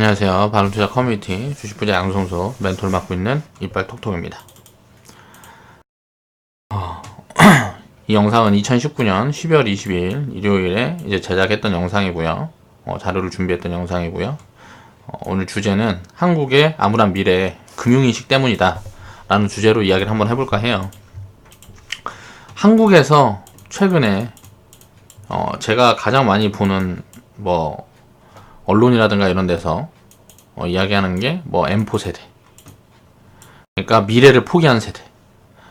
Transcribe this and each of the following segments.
안녕하세요. 바른투자 커뮤니티 주식부자 양성소 멘토를 맡고 있는 이빨톡톡입니다. 이 영상은 2019년 12월 22일 일요일에 이제 제작했던 영상이고요. 자료를 준비했던 영상이고요. 오늘 주제는 한국의 암울한 미래 금융인식 때문이다 라는 주제로 이야기를 한번 해볼까 해요. 한국에서 최근에 제가 가장 많이 보는 언론이라든가 이런 데서 이야기하는 게 M4 세대, 그러니까 미래를 포기한 세대,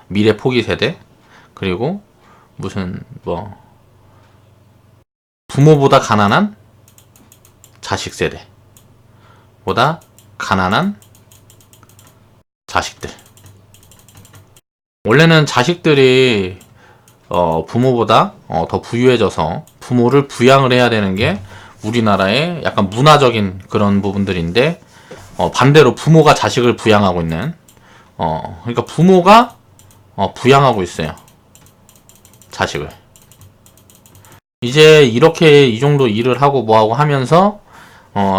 미래 포기 세대, 그리고 무슨 부모보다 가난한 자식 세대, 보다 가난한 자식들. 원래는 자식들이 부모보다 더 부유해져서 부모를 부양을 해야 되는 게 우리나라의 약간 문화적인 그런 부분들인데, 반대로 부모가 자식을 부양하고 있는, 그러니까 부모가 부양하고 있어요, 자식을. 이제 이렇게 이 정도 일을 하고 뭐하고 하면서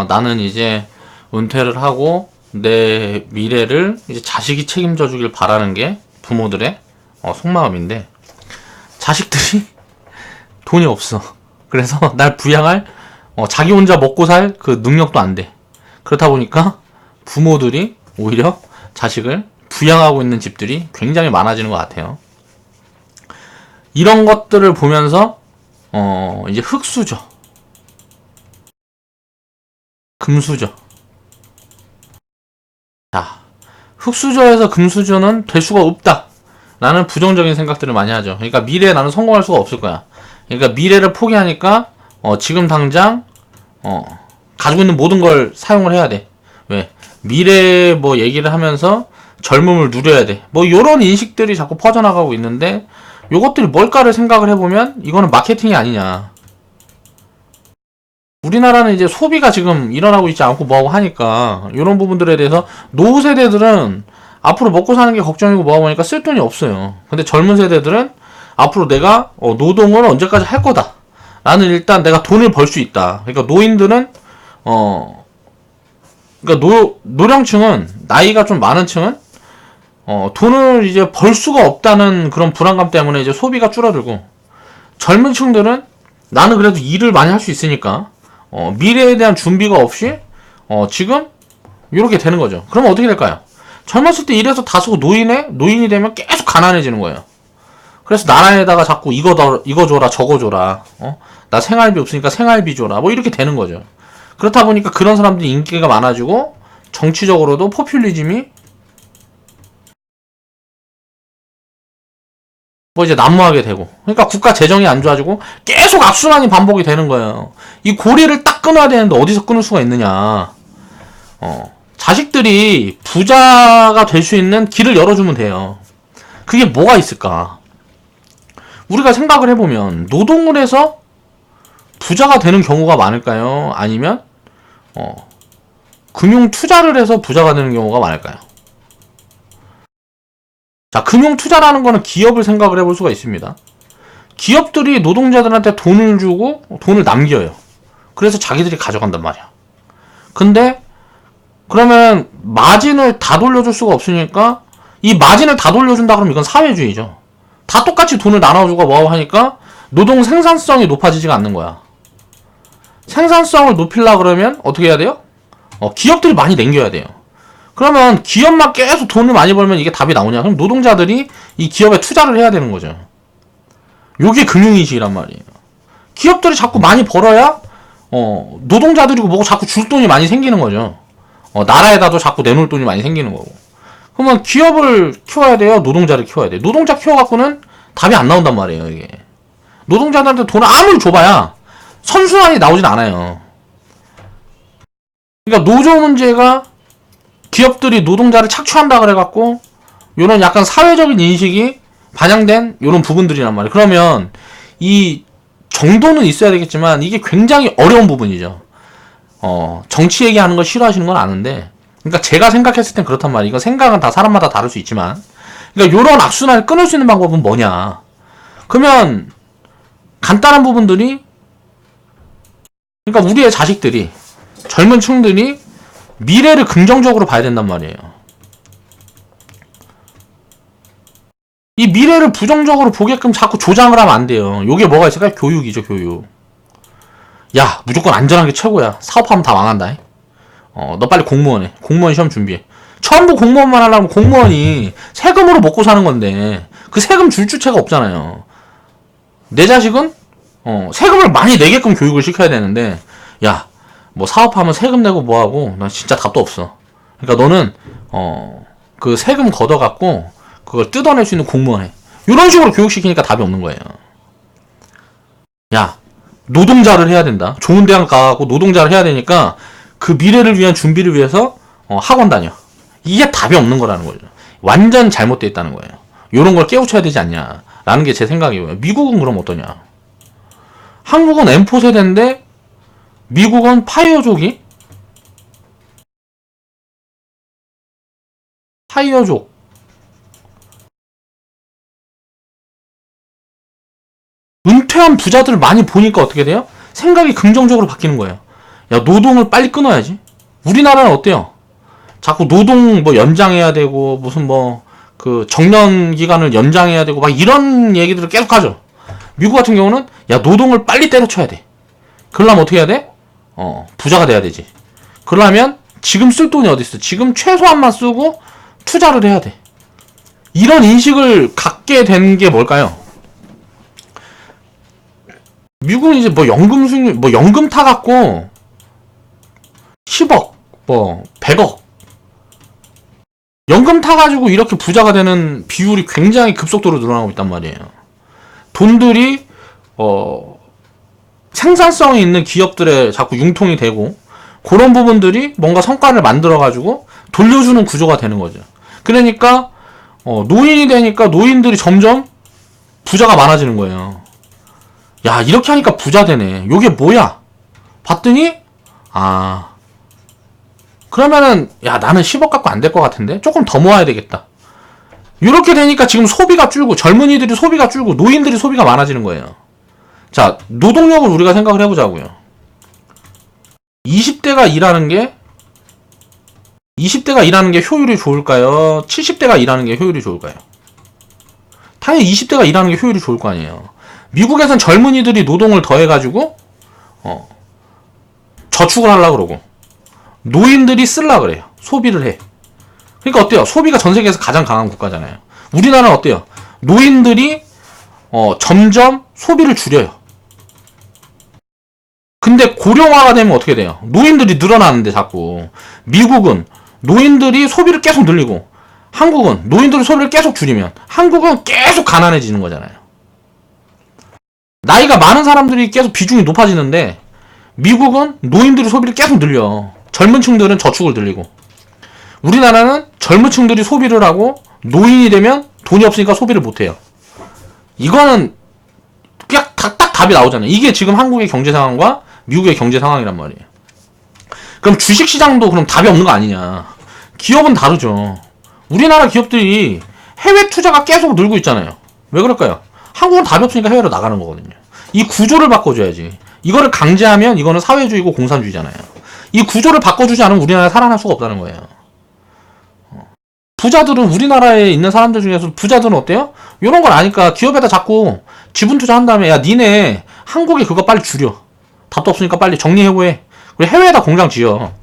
나는 이제 은퇴를 하고 내 미래를 이제 자식이 책임져 주길 바라는 게 부모들의 속마음인데, 자식들이 돈이 없어. 그래서 날 부양할 자기 혼자 먹고 살 그 능력도 안 돼. 그렇다 보니까 부모들이 오히려 자식을 부양하고 있는 집들이 굉장히 많아지는 것 같아요. 이런 것들을 보면서 이제 흑수저, 금수저. 자, 흑수저에서 금수저는 될 수가 없다 라는 부정적인 생각들을 많이 하죠. 그러니까 미래에 나는 성공할 수가 없을 거야. 그러니까 미래를 포기하니까 지금 당장 가지고 있는 모든 걸 사용을 해야 돼. 왜? 미래 얘기를 하면서 젊음을 누려야 돼. 요런 인식들이 자꾸 퍼져나가고 있는데, 요것들이 뭘까를 생각을 해보면 이거는 마케팅이 아니냐. 우리나라는 이제 소비가 지금 일어나고 있지 않고 뭐하고 하니까 요런 부분들에 대해서 노후 세대들은 앞으로 먹고 사는 게 걱정이고 뭐하고 하니까 쓸 돈이 없어요. 근데 젊은 세대들은 앞으로 내가 노동을 언제까지 할 거다 라는, 일단 내가 돈을 벌 수 있다. 그러니까 노인들은 그러니까 노령층은, 나이가 좀 많은 층은 돈을 이제 벌 수가 없다는 그런 불안감 때문에 이제 소비가 줄어들고, 젊은 층들은 나는 그래도 일을 많이 할 수 있으니까 미래에 대한 준비가 없이 지금 이렇게 되는 거죠. 그러면 어떻게 될까요? 젊었을 때 일해서 다 쓰고 노인이 되면 계속 가난해지는 거예요. 그래서 나라에다가 자꾸 이거 줘라 저거 줘라, 나 생활비 없으니까 생활비 줘라, 이렇게 되는 거죠. 그렇다 보니까 그런 사람들이 인기가 많아지고, 정치적으로도 포퓰리즘이 이제 난무하게 되고, 그러니까 국가 재정이 안 좋아지고 계속 악순환이 반복이 되는 거예요. 이 고리를 딱 끊어야 되는데 어디서 끊을 수가 있느냐. 자식들이 부자가 될 수 있는 길을 열어주면 돼요. 그게 뭐가 있을까? 우리가 생각을 해보면 노동을 해서 부자가 되는 경우가 많을까요? 아니면 금융 투자를 해서 부자가 되는 경우가 많을까요? 자, 금융 투자라는 거는 기업을 생각을 해볼 수가 있습니다. 기업들이 노동자들한테 돈을 주고 돈을 남겨요. 그래서 자기들이 가져간단 말이야. 근데 그러면 마진을 다 돌려줄 수가 없으니까, 이 마진을 다 돌려준다 그러면 이건 사회주의죠. 다 똑같이 돈을 나눠주고 뭐하고 하니까 노동 생산성이 높아지지가 않는 거야. 생산성을 높이려고 그러면 어떻게 해야 돼요? 기업들이 많이 남겨야 돼요. 그러면 기업만 계속 돈을 많이 벌면 이게 답이 나오냐? 그럼 노동자들이 이 기업에 투자를 해야 되는 거죠. 요게 금융인식이란 말이에요. 기업들이 자꾸 많이 벌어야 노동자들이고 뭐고 자꾸 줄 돈이 많이 생기는 거죠. 나라에다도 자꾸 내놓을 돈이 많이 생기는 거고. 그러면 기업을 키워야 돼요? 노동자를 키워야 돼요? 노동자 키워갖고는 답이 안 나온단 말이에요, 이게. 노동자들한테 돈을 아무리 줘봐야 선순환이 나오진 않아요. 그러니까 노조 문제가 기업들이 노동자를 착취한다 그래갖고 요런 약간 사회적인 인식이 반영된 요런 부분들이란 말이에요. 그러면 이 정도는 있어야 되겠지만 이게 굉장히 어려운 부분이죠. 정치 얘기하는 거 싫어하시는 건 아는데, 그러니까 제가 생각했을 땐 그렇단 말이에요. 이거 생각은 다 사람마다 다를 수 있지만, 그러니까 요런 악순환을 끊을 수 있는 방법은 뭐냐? 그러면 간단한 부분들이, 그러니까 우리의 자식들이, 젊은 층들이 미래를 긍정적으로 봐야 된단 말이에요. 이 미래를 부정적으로 보게끔 자꾸 조장을 하면 안 돼요. 요게 뭐가 있을까요? 교육이죠, 교육. 야, 무조건 안전한 게 최고야. 사업하면 다 망한다. 너 빨리 공무원 해. 공무원 시험 준비해. 전부 공무원만 하려면 공무원이 세금으로 먹고 사는 건데 그 세금 줄 주체가 없잖아요. 내 자식은 세금을 많이 내게끔 교육을 시켜야 되는데, 야, 뭐 사업하면 세금 내고 뭐하고 난 진짜 답도 없어. 그러니까 너는 그 세금 걷어갖고 그걸 뜯어낼 수 있는 공무원 해. 이런 식으로 교육시키니까 답이 없는 거예요. 야, 노동자를 해야 된다. 좋은 대학 가고 노동자를 해야 되니까 그 미래를 위한 준비를 위해서 학원 다녀. 이게 답이 없는 거라는 거죠. 완전 잘못돼 있다는 거예요. 이런 걸 깨우쳐야 되지 않냐라는 게 제 생각이고요. 미국은 그럼 어떠냐? 한국은 M4 세대인데 미국은 파이어족이 파이어족 은퇴한 부자들을 많이 보니까 어떻게 돼요? 생각이 긍정적으로 바뀌는 거예요. 야, 노동을 빨리 끊어야지. 우리나라는 어때요? 자꾸 노동 뭐 연장해야 되고 무슨 뭐 그 정년 기간을 연장해야 되고 막 이런 얘기들을 계속 하죠. 미국 같은 경우는 야, 노동을 빨리 때려쳐야 돼. 그러려면 어떻게 해야 돼? 부자가 돼야 되지. 그러려면 지금 쓸 돈이 어디 있어? 지금 최소한만 쓰고 투자를 해야 돼. 이런 인식을 갖게 된 게 뭘까요? 미국은 이제 뭐 연금 수익률, 뭐 연금 타갖고 10억, 뭐 100억 연금 타가지고 이렇게 부자가 되는 비율이 굉장히 급속도로 늘어나고 있단 말이에요. 돈들이 생산성이 있는 기업들에 자꾸 융통이 되고 그런 부분들이 뭔가 성과를 만들어가지고 돌려주는 구조가 되는 거죠. 그러니까 노인이 되니까 노인들이 점점 부자가 많아지는 거예요. 야, 이렇게 하니까 부자 되네. 요게 뭐야? 봤더니 그러면은 야, 나는 10억 갖고 안 될 것 같은데 조금 더 모아야 되겠다. 이렇게 되니까 지금 소비가 줄고 젊은이들이 소비가 줄고 노인들이 소비가 많아지는 거예요. 자, 노동력을 우리가 생각을 해보자고요. 20대가 일하는 게 효율이 좋을까요? 70대가 일하는 게 효율이 좋을까요? 당연히 20대가 일하는 게 효율이 좋을 거 아니에요. 미국에선 젊은이들이 노동을 더 해가지고 저축을 하려고 그러고 노인들이 쓰려고 그래요. 소비를 해. 그러니까 어때요? 소비가 전 세계에서 가장 강한 국가잖아요. 우리나라는 어때요? 노인들이 점점 소비를 줄여요. 근데 고령화가 되면 어떻게 돼요? 노인들이 늘어나는데 자꾸. 미국은 노인들이 소비를 계속 늘리고 한국은 노인들이 소비를 계속 줄이면 한국은 계속 가난해지는 거잖아요. 나이가 많은 사람들이 계속 비중이 높아지는데 미국은 노인들이 소비를 계속 늘려. 젊은 층들은 저축을 늘리고 우리나라는 젊은 층들이 소비를 하고 노인이 되면 돈이 없으니까 소비를 못해요. 이거는 그냥 딱 답이 나오잖아요. 이게 지금 한국의 경제 상황과 미국의 경제 상황이란 말이에요. 그럼 주식시장도 그럼 답이 없는 거 아니냐. 기업은 다르죠. 우리나라 기업들이 해외 투자가 계속 늘고 있잖아요. 왜 그럴까요? 한국은 답이 없으니까 해외로 나가는 거거든요. 이 구조를 바꿔줘야지. 이거를 강제하면 이거는 사회주의고 공산주의잖아요. 이 구조를 바꿔주지 않으면 우리나라에 살아날 수가 없다는 거예요. 부자들은 우리나라에 있는 사람들 중에서 부자들은 어때요? 이런 걸 아니까 기업에다 자꾸 지분 투자한 다음에 야, 니네 한국에 그거 빨리 줄여. 답도 없으니까 빨리 정리해고해. 그리고 해외에다 공장 지어.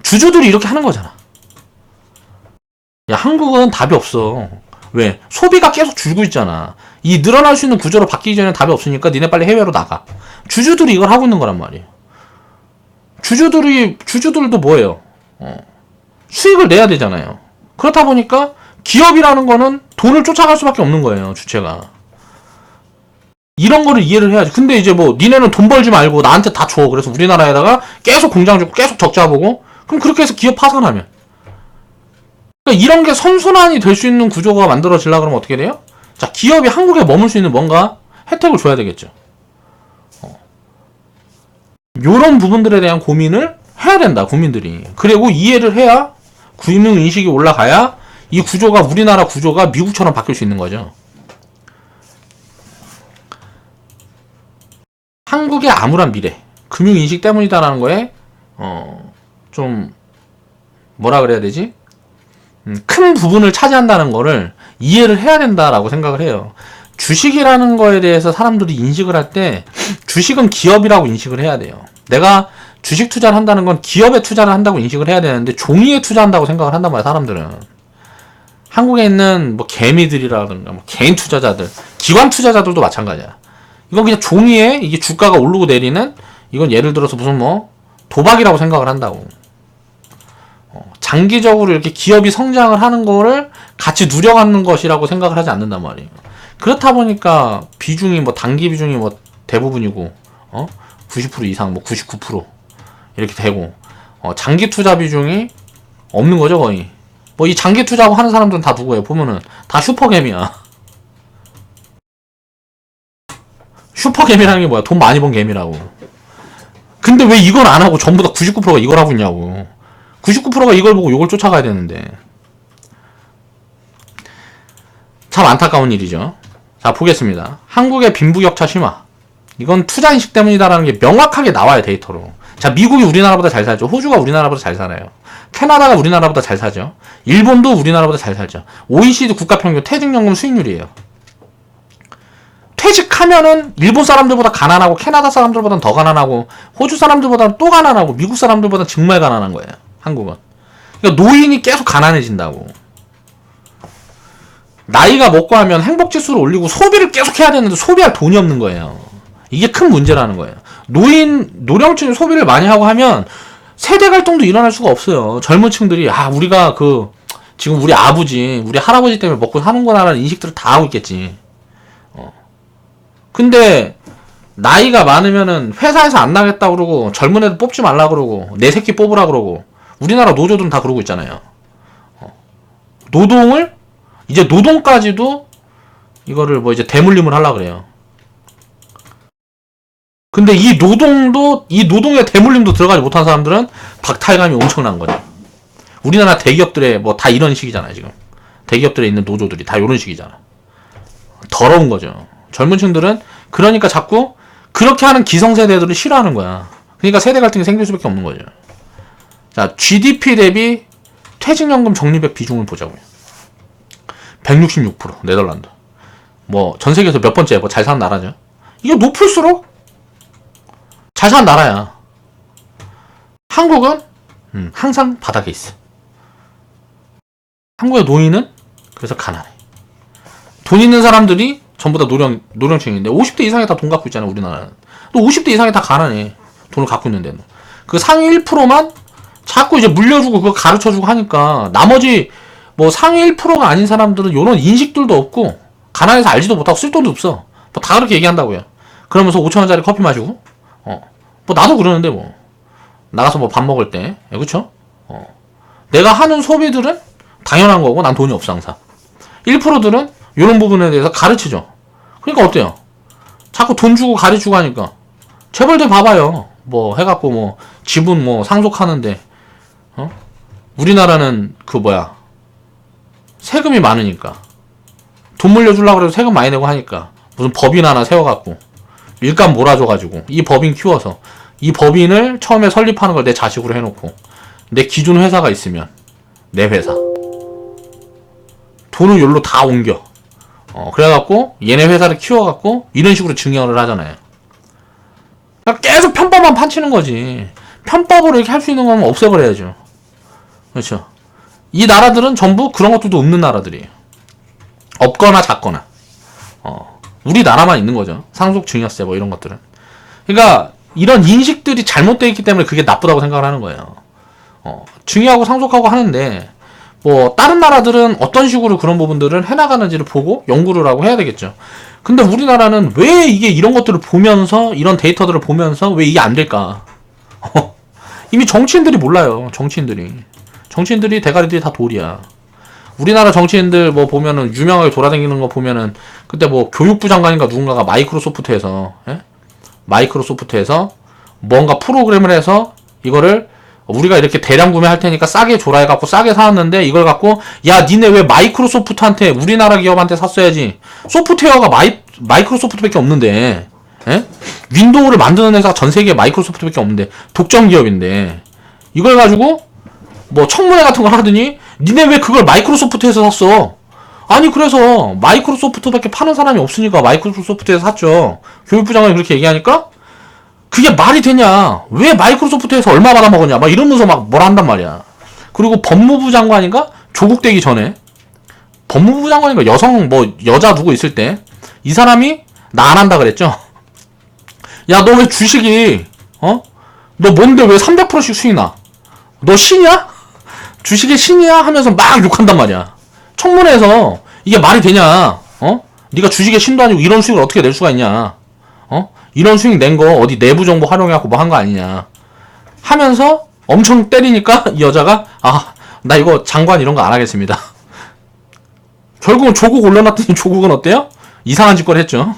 주주들이 이렇게 하는 거잖아. 야, 한국은 답이 없어. 왜? 소비가 계속 줄고 있잖아. 이 늘어날 수 있는 구조로 바뀌기 전에 답이 없으니까 니네 빨리 해외로 나가. 주주들이 이걸 하고 있는 거란 말이에요. 주주들도 뭐예요? 수익을 내야 되잖아요. 그렇다 보니까 기업이라는 거는 돈을 쫓아갈 수밖에 없는 거예요, 주체가. 이런 거를 이해를 해야지. 근데 이제 뭐 니네는 돈 벌지 말고 나한테 다 줘. 그래서 우리나라에다가 계속 공장 주고 계속 적자 보고 그럼 그렇게 해서 기업 파산하면. 그러니까 이런 게 선순환이 될 수 있는 구조가 만들어지려고 그러면 어떻게 돼요? 자, 기업이 한국에 머물 수 있는 뭔가 혜택을 줘야 되겠죠. 요런 부분들에 대한 고민을 해야 된다, 국민들이. 그리고 이해를 해야 금융인식이 올라가야 이 구조가, 우리나라 구조가 미국처럼 바뀔 수 있는 거죠. 한국의 암울한 미래, 금융인식 때문이다라는 거에 좀 뭐라 그래야 되지? 큰 부분을 차지한다는 거를 이해를 해야 된다라고 생각을 해요. 주식이라는 거에 대해서 사람들이 인식을 할 때 주식은 기업이라고 인식을 해야 돼요. 내가 주식 투자를 한다는 건 기업에 투자를 한다고 인식을 해야 되는데 종이에 투자한다고 생각을 한단 말이야, 사람들은. 한국에 있는 뭐 개미들이라든가 뭐 개인 투자자들, 기관 투자자들도 마찬가지야. 이건 그냥 종이에 이게 주가가 오르고 내리는, 이건 예를 들어서 무슨 뭐 도박이라고 생각을 한다고. 장기적으로 이렇게 기업이 성장을 하는 거를 같이 누려가는 것이라고 생각을 하지 않는단 말이에요. 그렇다 보니까 비중이 뭐 단기 비중이 뭐 대부분이고 90% 이상 뭐 99% 이렇게 되고 장기 투자 비중이 없는 거죠, 거의. 뭐 이 장기 투자하고 하는 사람들은 다 누구예요? 보면은 다 슈퍼개미야. 슈퍼개미라는 게 뭐야? 돈 많이 번 개미라고. 근데 왜 이걸 안 하고 전부 다 99%가 이걸 하고 있냐고. 99%가 이걸 보고 이걸 쫓아가야 되는데. 참 안타까운 일이죠. 자, 보겠습니다. 한국의 빈부격차 심화. 이건 투자인식 때문이다라는 게 명확하게 나와요, 데이터로. 자, 미국이 우리나라보다 잘 살죠. 호주가 우리나라보다 잘 살아요. 캐나다가 우리나라보다 잘 사죠. 일본도 우리나라보다 잘 살죠. OECD 국가평균 퇴직연금 수익률이에요. 퇴직하면은 일본 사람들보다 가난하고 캐나다 사람들보다는 더 가난하고 호주 사람들보다는 또 가난하고 미국 사람들보다는 정말 가난한 거예요, 한국은. 그러니까 노인이 계속 가난해진다고. 나이가 먹고 하면 행복지수를 올리고 소비를 계속 해야 되는데 소비할 돈이 없는 거예요. 이게 큰 문제라는 거예요. 노령층이 소비를 많이 하고 하면 세대 갈등도 일어날 수가 없어요. 젊은 층들이 우리가 지금 우리 아버지, 우리 할아버지 때문에 먹고 사는구나라는 인식들을 다 하고 있겠지. 근데 나이가 많으면은 회사에서 안 나겠다 그러고 젊은 애들 뽑지 말라 그러고 내 새끼 뽑으라 그러고 우리나라 노조들은 다 그러고 있잖아요. 노동을 이제 노동까지도 이거를 뭐 이제 대물림을 하려 그래요. 근데 이 노동의 대물림도 들어가지 못한 사람들은 박탈감이 엄청난 거죠. 우리나라 대기업들의 뭐 다 이런 식이잖아요, 지금. 대기업들에 있는 노조들이 다 이런 식이잖아. 더러운 거죠. 젊은 층들은 그러니까 자꾸 그렇게 하는 기성세대들을 싫어하는 거야. 그러니까 세대 갈등이 생길 수밖에 없는 거죠. 자, GDP 대비 퇴직연금 적립액 비중을 보자고요. 166% 네덜란드. 뭐 전 세계에서 몇 번째 뭐 잘 사는 나라죠. 이게 높을수록 잘 사는 나라야. 한국은 항상 바닥에 있어. 한국의 노인은 그래서 가난해. 돈 있는 사람들이 전부 다 노령층인데 50대 이상이 다 돈 갖고 있잖아, 우리나라는. 또 50대 이상이 다 가난해. 돈을 갖고 있는데. 그 상위 1%만 자꾸 이제 물려주고 그거 가르쳐주고 하니까 나머지 뭐 상위 1%가 아닌 사람들은 요런 인식들도 없고 가난해서 알지도 못하고 쓸 돈도 없어. 뭐 다 그렇게 얘기한다고요. 그러면서 5,000원짜리 커피 마시고 뭐 나도 그러는데 뭐 나가서 뭐 밥 먹을 때 그쵸? 내가 하는 소비들은 당연한 거고 난 돈이 없어 항상. 1%들은 이런 부분에 대해서 가르치죠. 그러니까 어때요? 자꾸 돈 주고 가르치고 하니까 재벌들 봐봐요. 뭐 해갖고 뭐 지분 뭐 상속하는데 우리나라는 세금이 많으니까 돈 물려주려고 해도 세금 많이 내고 하니까 무슨 법인 하나 세워갖고 일감 몰아줘가지고 이 법인 키워서 이 법인을 처음에 설립하는 걸 내 자식으로 해놓고 내 기존 회사가 있으면 내 회사 돈을 여기로 다 옮겨. 그래갖고 얘네 회사를 키워갖고 이런 식으로 증여를 하잖아요. 그러니까 계속 편법만 판치는 거지. 편법으로 이렇게 할 수 있는 거면 없애버려야죠. 그렇죠. 이 나라들은 전부 그런 것들도 없는 나라들이에요. 없거나 작거나. 우리나라만 있는 거죠. 상속 증여세 뭐 이런 것들은. 그러니까 이런 인식들이 잘못되어 있기 때문에 그게 나쁘다고 생각을 하는 거예요. 증여하고 상속하고 하는데 뭐 다른 나라들은 어떤 식으로 그런 부분들을 해나가는지를 보고 연구를 하고 해야 되겠죠. 근데 우리나라는 왜 이게 이런 것들을 보면서 이런 데이터들을 보면서 왜 이게 안 될까? 이미 정치인들이 몰라요. 정치인들이 대가리들이 다 돌이야. 우리나라 정치인들 뭐 보면은 유명하게 돌아다니는 거 보면은 그때 뭐 교육부 장관인가 누군가가 마이크로소프트에서 뭔가 프로그램을 해서 이거를 우리가 이렇게 대량 구매할 테니까 싸게 줘라 해갖고 싸게 사왔는데 이걸 갖고 야 니네 왜 마이크로소프트한테 우리나라 기업한테 샀어야지. 소프트웨어가 마이크로소프트밖에 없는데 윈도우를 만드는 회사가 전 세계에 마이크로소프트밖에 없는데 독점 기업인데 이걸 가지고 뭐 청문회 같은 걸 하더니 니네 왜 그걸 마이크로소프트에서 샀어? 아니 그래서 마이크로소프트밖에 파는 사람이 없으니까 마이크로소프트에서 샀죠. 교육부 장관이 그렇게 얘기하니까 그게 말이 되냐? 왜 마이크로소프트에서 얼마 받아 먹었냐? 막 이러면서 막 뭐라 한단 말이야. 그리고 법무부 장관인가? 조국되기 전에 법무부 장관인가 여성 뭐 여자 누구 있을 때 이 사람이 나 안 한다 그랬죠. 야 너 왜 주식이 너 뭔데 왜 300%씩 수익 나? 너 신이야? 주식의 신이야? 하면서 막 욕한단 말이야. 청문회에서 이게 말이 되냐? 네가 주식의 신도 아니고 이런 수익을 어떻게 낼 수가 있냐? 이런 수익 낸 거 어디 내부 정보 활용해갖고 뭐 한 거 아니냐? 하면서 엄청 때리니까 이 여자가 나 이거 장관 이런 거 안 하겠습니다. 결국은 조국 올려놨더니 조국은 어때요? 이상한 짓거리 했죠.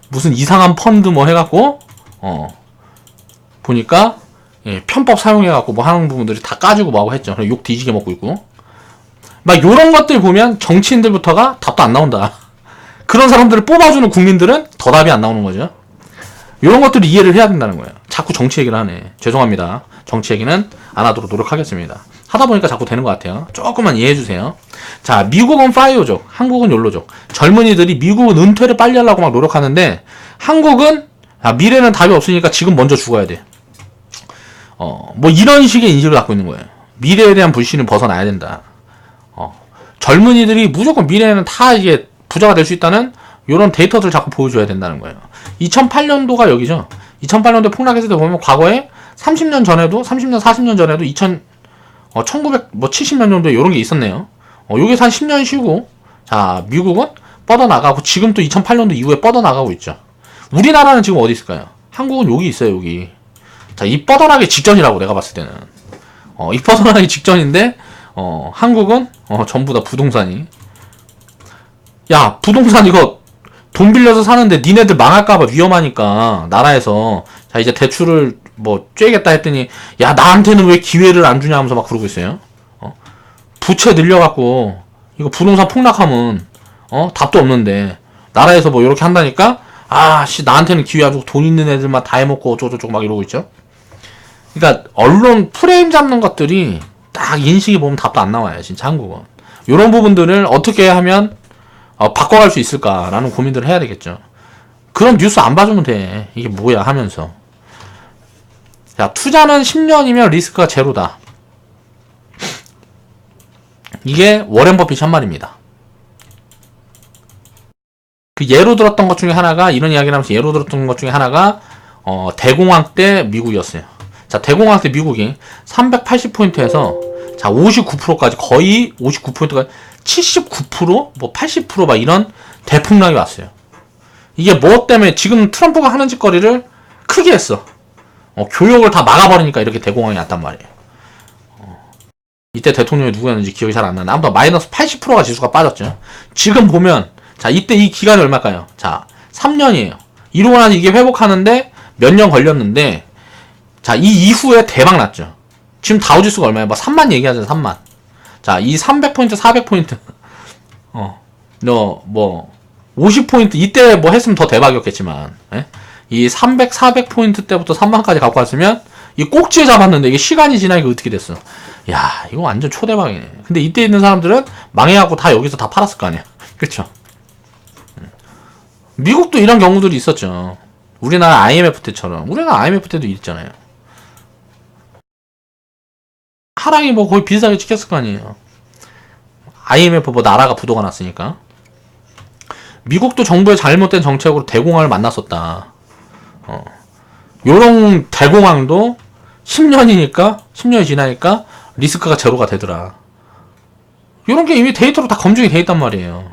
무슨 이상한 펀드 뭐 해갖고 보니까 편법 사용해갖고 뭐 하는 부분들이 다 까지고 뭐하고 했죠. 욕 뒤지게 먹고 있고 막 요런 것들 보면 정치인들부터가 답도 안 나온다. 그런 사람들을 뽑아주는 국민들은 더 답이 안 나오는 거죠. 요런 것들을 이해를 해야 된다는 거예요. 자꾸 정치 얘기를 하네. 죄송합니다. 정치 얘기는 안 하도록 노력하겠습니다. 하다 보니까 자꾸 되는 것 같아요. 조금만 이해해 주세요. 자, 미국은 파이어족, 한국은 욜로족. 젊은이들이 미국은 은퇴를 빨리 하려고 막 노력하는데 한국은 미래는 답이 없으니까 지금 먼저 죽어야 돼. 뭐 이런 식의 인식을 갖고 있는 거예요. 미래에 대한 불신을 벗어나야 된다. 젊은이들이 무조건 미래에는 다 이게 부자가 될 수 있다는 이런 데이터들을 자꾸 보여줘야 된다는 거예요. 2008년도가 여기죠. 2008년도에 폭락했을 때 보면 과거에 30년 전에도 30년 40년 전에도 1970년 정도에 이런 게 있었네요. 여기서 한 10년 쉬고 자 미국은 뻗어나가고 지금 또 2008년도 이후에 뻗어나가고 있죠. 우리나라는 지금 어디 있을까요? 한국은 여기 있어요. 여기. 자, 이 뻗어나기 직전이라고 내가 봤을 때는 이 뻗어나기 직전인데 한국은 전부 다 부동산이 야 부동산 이거 돈 빌려서 사는데 니네들 망할까봐 위험하니까 나라에서 자 이제 대출을 뭐 쬐겠다 했더니 야 나한테는 왜 기회를 안 주냐 하면서 막 그러고 있어요. 부채 늘려갖고 이거 부동산 폭락하면 답도 없는데 나라에서 뭐 이렇게 한다니까 나한테는 기회 안 주고 돈 있는 애들만 다 해먹고 어쩌고저쩌고 막 이러고 있죠. 그러니까 언론 프레임 잡는 것들이 딱 인식이 보면 답도 안 나와요. 진짜 한국은 이런 부분들을 어떻게 하면 바꿔갈 수 있을까라는 고민들을 해야 되겠죠. 그럼 뉴스 안 봐주면 돼. 이게 뭐야 하면서. 자, 투자는 10년이면 리스크가 제로다. 이게 워렌 버핏이 한 말입니다. 그 예로 들었던 것 중에 하나가 이런 이야기를 하면서 예로 들었던 것 중에 하나가 대공황 때 미국이었어요. 자, 대공황 때 미국이 380포인트에서 자, 59%까지 거의 59%까지 79%? 뭐 80% 막 이런 대폭락이 왔어요. 이게 뭐 때문에 지금 트럼프가 하는 짓거리를 크게 했어. 교역을 다 막아버리니까 이렇게 대공황이 왔단 말이에요. 이때 대통령이 누구였는지 기억이 잘 안 나는데 아무튼 마이너스 80%가 지수가 빠졌죠. 지금 보면 자 이때 이 기간이 얼마일까요? 자 3년이에요. 이러고 나서 이게 회복하는데 몇 년 걸렸는데 자 이 이후에 대박 났죠. 지금 다우지수가 얼마예요? 막 3만 얘기하잖아요. 3만. 자, 이 300포인트, 400포인트. 너, 뭐, 50포인트, 이때 뭐 했으면 더 대박이었겠지만, 이 300, 400포인트 때부터 3만까지 갖고 왔으면, 이 꼭지에 잡았는데, 이게 시간이 지나니까 어떻게 됐어? 야, 이거 완전 초대박이네. 근데 이때 있는 사람들은 망해갖고 다 여기서 다 팔았을 거 아니야. 그쵸? 미국도 이런 경우들이 있었죠. 우리나라 IMF 때처럼. 우리나라 IMF 때도 있잖아요. 하락이 뭐 거의 비슷하게 찍혔을 거 아니에요. IMF 뭐 나라가 부도가 났으니까. 미국도 정부의 잘못된 정책으로 대공황을 만났었다. 요런 대공황도 10년이 지나니까 리스크가 제로가 되더라. 요런 게 이미 데이터로 다 검증이 돼 있단 말이에요.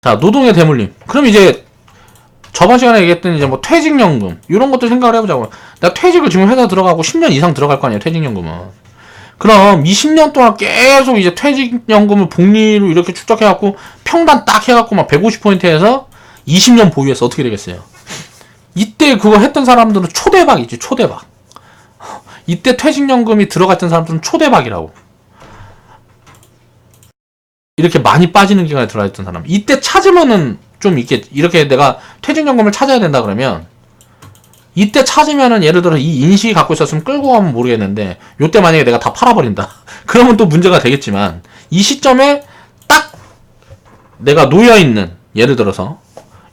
자, 노동의 대물림. 그럼 이제 저번 시간에 얘기했던 이제 뭐 퇴직연금 이런 것도 생각을 해보자고요. 내가 퇴직을 지금 회사 들어가고 10년 이상 들어갈 거 아니에요. 퇴직연금은. 그럼 이 10년 동안 계속 이제 퇴직연금을 복리로 이렇게 축적해갖고 평단 딱 해갖고 막 150포인트 해서 20년 보유해서 어떻게 되겠어요? 이때 그거 했던 사람들은 초대박이지. 초대박. 이때 퇴직연금이 들어갔던 사람들은 초대박이라고. 이렇게 많이 빠지는 기간에 들어갔던 사람. 이때 찾으면은 좀 이렇게 내가 퇴직연금을 찾아야 된다 그러면 이때 찾으면은 예를 들어 이 인식이 갖고 있었으면 끌고 가면 모르겠는데 요때 만약에 내가 다 팔아버린다. 그러면 또 문제가 되겠지만 이 시점에 딱 내가 놓여있는 예를 들어서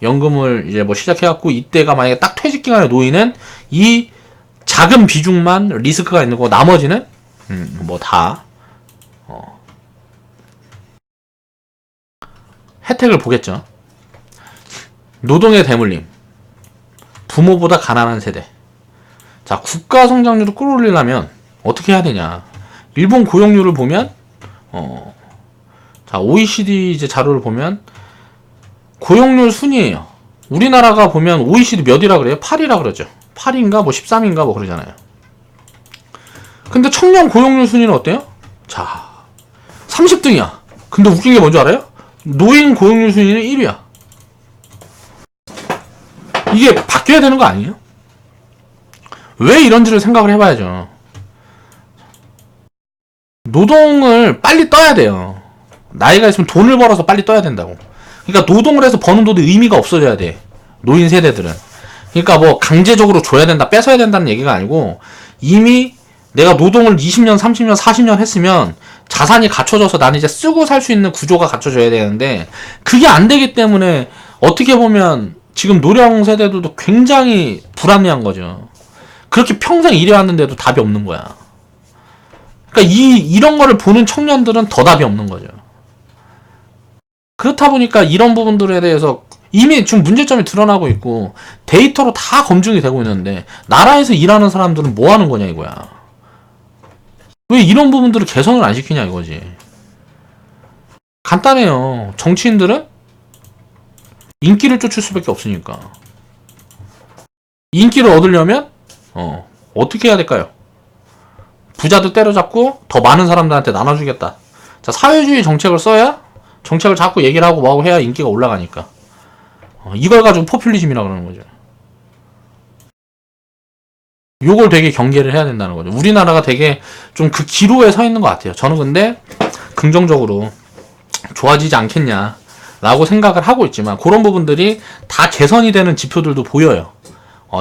연금을 이제 뭐 시작해갖고 이때가 만약에 딱 퇴직기간에 놓이는 이 작은 비중만 리스크가 있는 거고 나머지는 뭐 다 혜택을 보겠죠. 노동의 대물림, 부모보다 가난한 세대. 자, 국가 성장률을 끌어올리려면 어떻게 해야 되냐? 일본 고용률을 보면 자, OECD 이제 자료를 보면 고용률 순이에요. 우리나라가 보면 OECD 몇이라 그래요? 8이라 그러죠. 8인가 뭐 13인가 뭐 그러잖아요. 근데 청년 고용률 순위는 어때요? 자, 30등이야. 근데 웃긴 게 뭔지 알아요? 노인 고용률 순위는 1위야. 이게 바뀌어야 되는 거 아니에요? 왜 이런지를 생각을 해봐야죠. 노동을 빨리 떠야 돼요. 나이가 있으면 돈을 벌어서 빨리 떠야 된다고. 그러니까 노동을 해서 버는 돈도 의미가 없어져야 돼. 노인 세대들은. 그러니까 뭐 강제적으로 줘야 된다, 뺏어야 된다는 얘기가 아니고 이미 내가 노동을 20년, 30년, 40년 했으면 자산이 갖춰져서 나는 이제 쓰고 살 수 있는 구조가 갖춰져야 되는데 그게 안 되기 때문에 어떻게 보면 지금 노령 세대들도 굉장히 불합리한 거죠. 그렇게 평생 일해왔는데도 답이 없는 거야. 그러니까 이런 거를 보는 청년들은 더 답이 없는 거죠. 그렇다 보니까 이런 부분들에 대해서 이미 지금 문제점이 드러나고 있고 데이터로 다 검증이 되고 있는데 나라에서 일하는 사람들은 뭐 하는 거냐 이거야. 왜 이런 부분들을 개선을 안 시키냐 이거지. 간단해요. 정치인들은 인기를 쫓을 수밖에 없으니까. 인기를 얻으려면 어떻게 해야 될까요? 부자들 때려잡고 더 많은 사람들한테 나눠주겠다. 자, 사회주의 정책을 써야 정책을 자꾸 얘기를 하고 뭐하고 해야 인기가 올라가니까. 이걸 가지고 포퓰리즘이라 그러는 거죠. 요걸 되게 경계를 해야 된다는 거죠. 우리나라가 되게 좀 그 기로에 서 있는 것 같아요. 저는 근데 긍정적으로 좋아지지 않겠냐 라고 생각을 하고 있지만 그런 부분들이 다 개선이 되는 지표들도 보여요.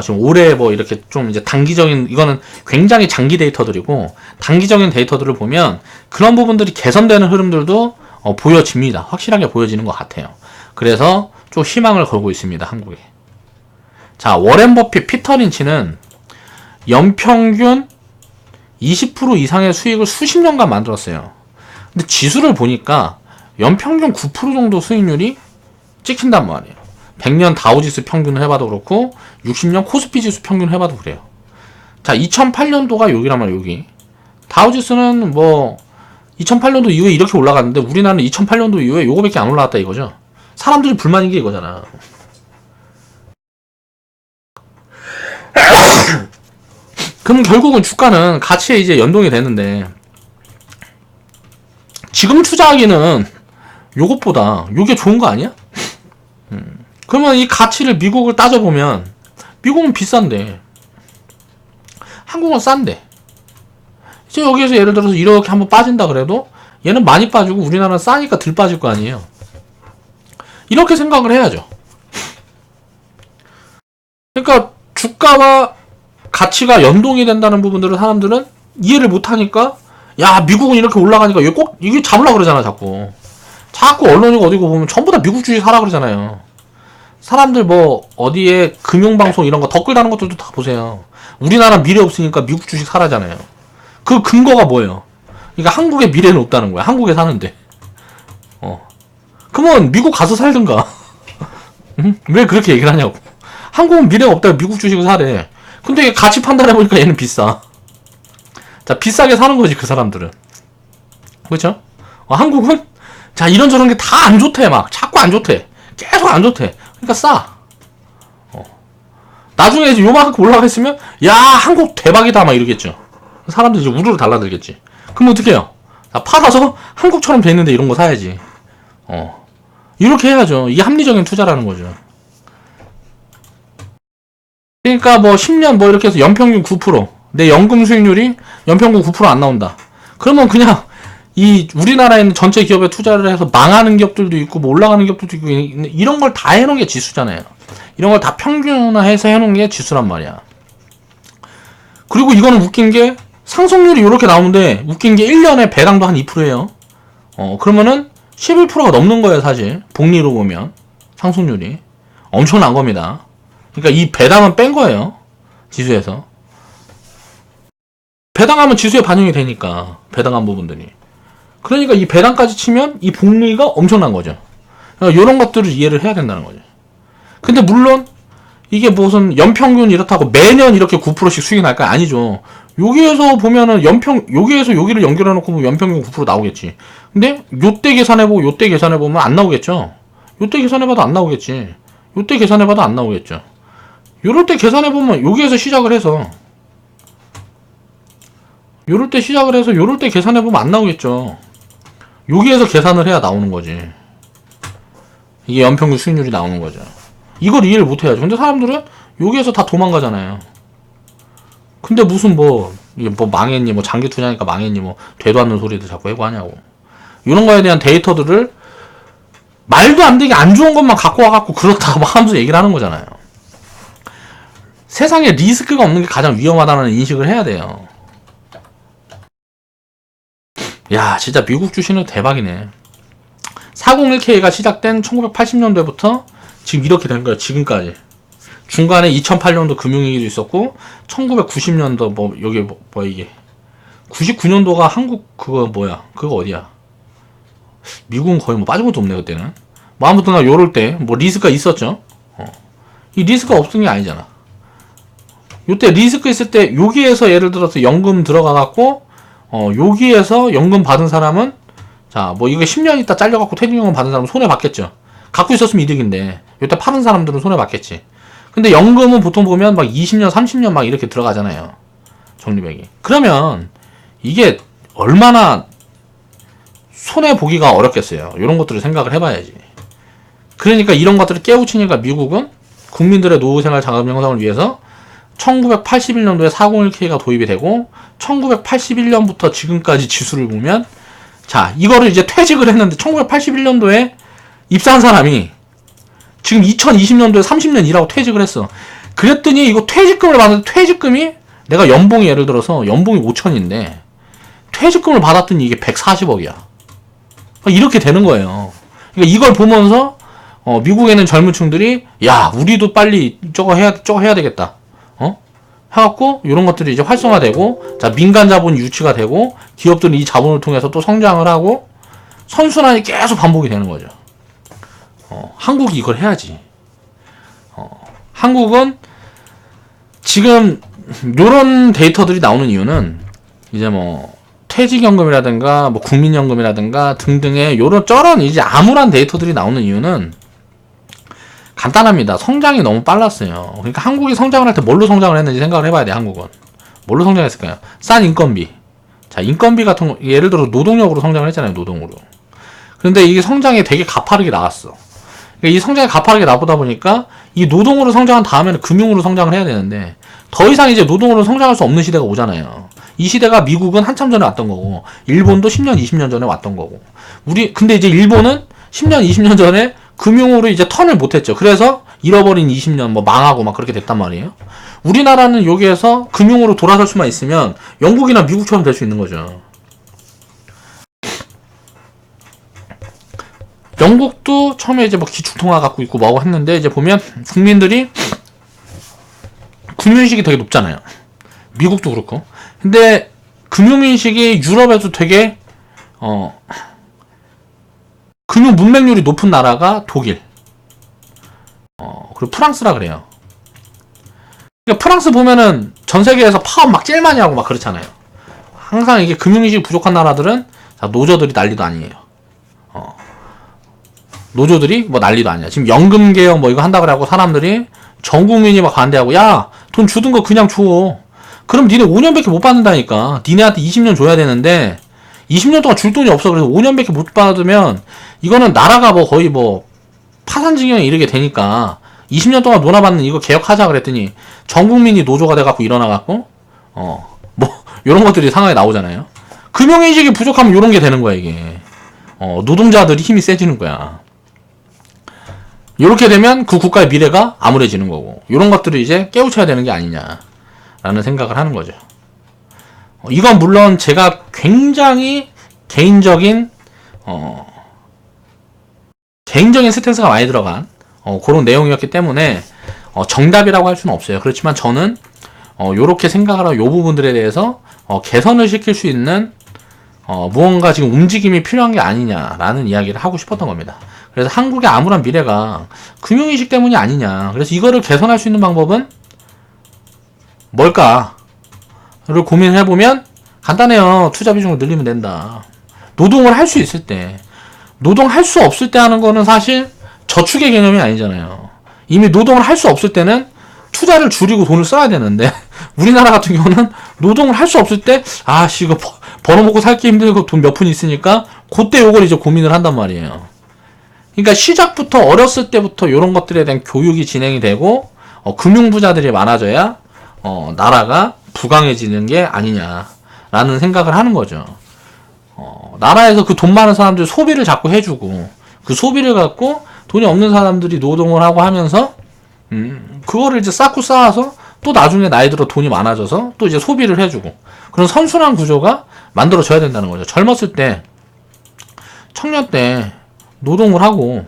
지금 올해 뭐 이렇게 좀 이제 단기적인, 이거는 굉장히 장기 데이터들이고 단기적인 데이터들을 보면 그런 부분들이 개선되는 흐름들도 보여집니다. 확실하게 보여지는 것 같아요. 그래서 좀 희망을 걸고 있습니다. 한국에. 자, 워렌 버핏, 피터 린치는 연평균 20% 이상의 수익을 수십 년간 만들었어요. 근데 지수를 보니까 연평균 9% 정도 수익률이 찍힌단 말이에요. 100년 다우지수 평균을 해봐도 그렇고 60년 코스피 지수 평균을 해봐도 그래요. 자, 2008년도가 여기란 말이에요. 여기 다우지수는 뭐 2008년도 이후에 이렇게 올라갔는데 우리나라는 2008년도 이후에 요거밖에 안 올라갔다 이거죠. 사람들이 불만인 게 이거잖아. 그럼 결국은 주가는 가치에 이제 연동이 되는데 지금 투자하기는 요것보다 요게 좋은 거 아니야? 그러면 이 가치를 미국을 따져보면 미국은 비싼데 한국은 싼데 이제 여기에서 예를 들어서 이렇게 한번 빠진다 그래도 얘는 많이 빠지고 우리나라는 싸니까 덜 빠질 거 아니에요. 이렇게 생각을 해야죠. 그러니까 주가와 가치가 연동이 된다는 부분들을 사람들은 이해를 못하니까 야 미국은 이렇게 올라가니까 이게 잡으려고 그러잖아. 자꾸 언론이고 어디고 보면 전부 다 미국 주식 사라 그러잖아요. 사람들 뭐 어디에 금융방송 이런 거 댓글 다는 것들도 다 보세요. 우리나라 미래 없으니까 미국 주식 사라잖아요. 그 근거가 뭐예요? 그러니까 한국의 미래는 없다는 거야. 한국에 사는데. 그러면 미국 가서 살든가. 응? 왜 그렇게 얘기를 하냐고. 한국은 미래가 없다고 미국 주식을 사래. 근데 가치 판단해보니까 얘는 비싸. 자, 비싸게 사는 거지, 그 사람들은. 그렇죠? 한국은 자, 이런저런 게 다 안 좋대. 막 자꾸 안 좋대. 계속 안 좋대. 그러니까 싸. 나중에 이제 요만큼 올라가 있으면 야 한국 대박이다 막 이러겠죠. 사람들이 이제 우르르 달라들겠지. 그럼 어떻게 해요? 자, 팔아서 한국처럼 돼 있는데 이런 거 사야지. 이렇게 해야죠. 이게 합리적인 투자라는 거죠. 그러니까 뭐 10년 뭐 이렇게 해서 연평균 9%, 내 연금 수익률이 연평균 9% 안 나온다. 그러면 그냥 이 우리나라에 있는 전체 기업에 투자를 해서 망하는 기업들도 있고 뭐 올라가는 기업들도 있고 이런 걸 다 해놓은 게 지수잖아요. 이런 걸 다 평균화해서 해놓은 게 지수란 말이야. 그리고 이거는 웃긴 게 상승률이 이렇게 나오는데 웃긴 게 1년에 배당도 한 2%예요. 그러면은 11%가 넘는 거예요, 사실. 복리로 보면. 상승률이. 엄청난 겁니다. 그러니까 이 배당은 뺀 거예요. 지수에서. 배당하면 지수에 반영이 되니까. 배당한 부분들이. 그러니까 이 배당까지 치면 이 복리가 엄청난 거죠. 그러니까 이런 것들을 이해를 해야 된다는 거죠. 근데 물론 이게 무슨 연평균 이렇다고 매년 이렇게 9%씩 수익이 날까? 아니죠. 여기에서 보면은 여기에서 여기를 연결해 놓고 보면 연평균 9% 나오겠지. 근데 요때 계산해보고 요때 계산해보면 안 나오겠죠. 요때 계산해봐도 안 나오겠지. 요때 계산해봐도 안 나오겠죠. 요럴 때 계산해보면 여기에서 시작을 해서 요럴 때 시작을 해서 요럴 때 계산해보면 안 나오겠죠. 여기에서 계산을 해야 나오는 거지. 이게 연평균 수익률이 나오는 거죠. 이걸 이해를 못 해야죠. 근데 사람들은 여기에서 다 도망가잖아요. 근데 무슨 이게 망했니, 장기 투자니까 망했니, 되도 않는 소리들 자꾸 해고 하냐고. 이런 거에 대한 데이터들을 말도 안 되게 안 좋은 것만 갖고 와갖고 그렇다고 막 하면서 얘기를 하는 거잖아요. 세상에 리스크가 없는 게 가장 위험하다는 인식을 해야 돼요. 야, 진짜 미국 주식은 대박이네. 401k가 시작된 1980년대부터 지금 이렇게 된 거예요. 지금까지. 중간에 2008년도 금융위기도 있었고 1990년도 여기 이게 99년도가 한국 그거 어디야? 미국은 거의 빠진 것도 없네 그때는. 아무튼 요럴 때 리스크가 있었죠. 이 리스크가 없은 게 아니잖아. 요때 리스크 있을 때 여기에서 예를 들어서 연금 들어가갖고 여기에서 연금 받은 사람은 자 이거 10년 있다 잘려갖고 퇴직연금 받은 사람은 손해 받겠죠. 갖고 있었으면 이득인데 요때 파는 사람들은 손해 받겠지. 근데 연금은 보통 보면 20년 30년 이렇게 들어가잖아요. 적립액이. 그러면 이게 얼마나 손해 보기가 어렵겠어요. 이런 것들을 생각을 해봐야지. 그러니까 이런 것들을 깨우치니까 미국은 국민들의 노후생활 자금 형성을 위해서 1981년도에 401k가 도입이 되고 1981년부터 지금까지 지수를 보면 자 이거를 이제 퇴직을 했는데 1981년도에 입사한 사람이 지금 2020년도에 30년 일하고 퇴직을 했어. 그랬더니 이거 퇴직금을 받는데 퇴직금이 내가 연봉이 예를 들어서 연봉이 5천인데 퇴직금을 받았더니 이게 140억이야. 이렇게 되는 거예요. 그러니까 이걸 보면서 미국에는 젊은 층들이 야 우리도 빨리 저거 해야 되겠다. 해갖고 이런 것들이 이제 활성화되고 자 민간 자본이 유치가 되고 기업들은 이 자본을 통해서 또 성장을 하고 선순환이 계속 반복이 되는 거죠. 한국이 이걸 해야지. 한국은 지금 요런 데이터들이 나오는 이유는 이제 퇴직연금이라든가 국민연금이라든가 등등의 요런 저런 이제 암울한 데이터들이 나오는 이유는 간단합니다. 성장이 너무 빨랐어요. 그러니까 한국이 성장을 할 때 뭘로 성장을 했는지 생각을 해봐야 돼. 한국은 뭘로 성장했을까요? 싼 인건비. 자 인건비 같은 거 예를 들어 노동력으로 성장을 했잖아요. 노동으로. 그런데 이게 성장이 되게 가파르게 나왔어. 그러니까 이 성장이 가파르게 나보다 보니까 이 노동으로 성장한 다음에는 금융으로 성장을 해야 되는데 더 이상 이제 노동으로 성장할 수 없는 시대가 오잖아요. 이 시대가 미국은 한참 전에 왔던 거고 일본도 10년 20년 전에 왔던 거고 근데 이제 일본은 10년 20년 전에 금융으로 이제 턴을 못했죠. 그래서 잃어버린 20년 망하고 그렇게 됐단 말이에요. 우리나라는 여기에서 금융으로 돌아설 수만 있으면 영국이나 미국처럼 될 수 있는 거죠. 영국도 처음에 이제 기축통화 갖고 있고 뭐하고 했는데 이제 보면 국민들이 금융인식이 되게 높잖아요. 미국도 그렇고. 근데 금융인식이 유럽에도 되게 금융 문맹률이 높은 나라가 독일 그리고 프랑스라 그래요. 그러니까 프랑스 보면은 전 세계에서 파업 제일 많이 하고 그렇잖아요. 항상 이게 금융인식이 부족한 나라들은 자, 노조들이 난리도 아니에요. 노조들이 난리도 아니야. 지금 연금개혁 이거 한다 그래갖고 사람들이 전 국민이 반대하고 야 돈 주던 거 그냥 줘. 그럼 니네 5년밖에 못 받는다니까. 니네한테 20년 줘야 되는데 20년 동안 줄 돈이 없어. 그래서 5년밖에 못 받으면 이거는 나라가 거의 파산 지경에 이르게 되니까 20년 동안 논아받는 이거 개혁하자 그랬더니 전 국민이 노조가 돼갖고 일어나갖고 요런 것들이 상황에 나오잖아요. 금융인식이 부족하면 요런 게 되는 거야 이게. 노동자들이 힘이 세지는 거야. 요렇게 되면 그 국가의 미래가 암울해지는 거고 요런 것들을 이제 깨우쳐야 되는 게 아니냐. 라는 생각을 하는 거죠. 이건 물론 제가 굉장히 개인적인 스탠스가 많이 들어간 그런 내용이었기 때문에 정답이라고 할 수는 없어요. 그렇지만 저는 요렇게 생각을 하고 요 부분들에 대해서 개선을 시킬 수 있는 무언가 지금 움직임이 필요한 게 아니냐라는 이야기를 하고 싶었던 겁니다. 그래서 한국의 암울한 미래가 금융인식 때문이 아니냐. 그래서 이거를 개선할 수 있는 방법은 뭘까를 고민을 해보면 간단해요. 투자 비중을 늘리면 된다. 노동을 할 수 있을 때, 노동할 수 없을 때 하는 거는 사실 저축의 개념이 아니잖아요. 이미 노동을 할 수 없을 때는 투자를 줄이고 돈을 써야 되는데 우리나라 같은 경우는 노동을 할 수 없을 때 이거 벌어먹고 살기 힘들고 돈 몇 푼 있으니까 그때 요걸 이제 고민을 한단 말이에요. 그러니까 시작부터 어렸을 때부터 이런 것들에 대한 교육이 진행이 되고 금융부자들이 많아져야 나라가 부강해지는 게 아니냐라는 생각을 하는 거죠. 나라에서 그 돈 많은 사람들 소비를 자꾸 해주고 그 소비를 갖고 돈이 없는 사람들이 노동을 하고 하면서 그거를 이제 쌓고 쌓아서 또 나중에 나이 들어 돈이 많아져서 또 이제 소비를 해주고 그런 선순환 구조가 만들어져야 된다는 거죠. 젊었을 때 청년 때 노동을 하고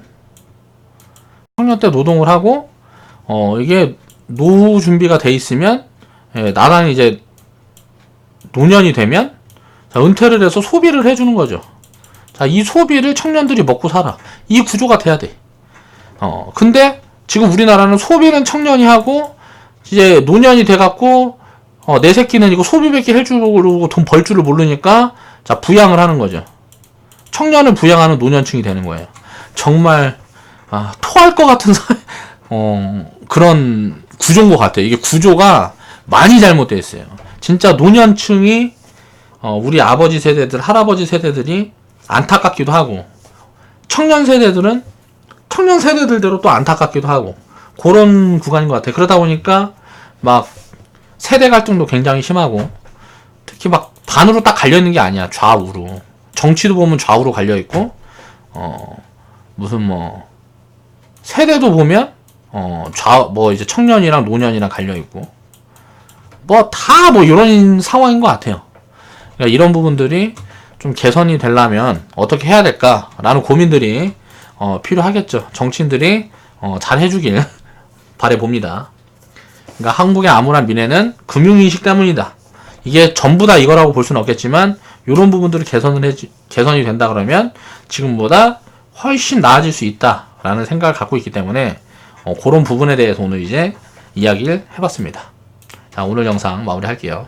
이게 노후 준비가 돼 있으면 나란히 이제 노년이 되면 은퇴를 해서 소비를 해주는 거죠. 자, 이 소비를 청년들이 먹고 살아. 이 구조가 돼야 돼. 근데 지금 우리나라는 소비는 청년이 하고 이제 노년이 돼갖고 내 새끼는 이거 소비밖에 해주고 돈 벌 줄을 모르니까 자 부양을 하는 거죠. 청년을 부양하는 노년층이 되는 거예요. 정말 토할 것 같은 그런 구조인 것 같아요. 이게 구조가 많이 잘못되어 있어요. 진짜 노년층이 우리 아버지 세대들, 할아버지 세대들이 안타깝기도 하고 청년 세대들은 청년 세대들대로 또 안타깝기도 하고 그런 구간인 것 같아요. 그러다 보니까 막 세대 갈등도 굉장히 심하고 특히 막 반으로 딱 갈려있는 게 아니야. 좌우로. 정치도 보면 좌우로 갈려있고 무슨 뭐 세대도 보면 이제 청년이랑 노년이랑 갈려있고 다 이런 상황인 것 같아요. 그러니까 이런 부분들이 좀 개선이 되려면 어떻게 해야 될까라는 고민들이 필요하겠죠. 정치인들이 잘 해주길 바라봅니다. 그러니까 한국의 암울한 미래는 금융인식 때문이다. 이게 전부 다 이거라고 볼 수는 없겠지만 이런 부분들이 개선이 된다 그러면 지금보다 훨씬 나아질 수 있다라는 생각을 갖고 있기 때문에 그런 부분에 대해서 오늘 이제 이야기를 해봤습니다. 자, 오늘 영상 마무리할게요.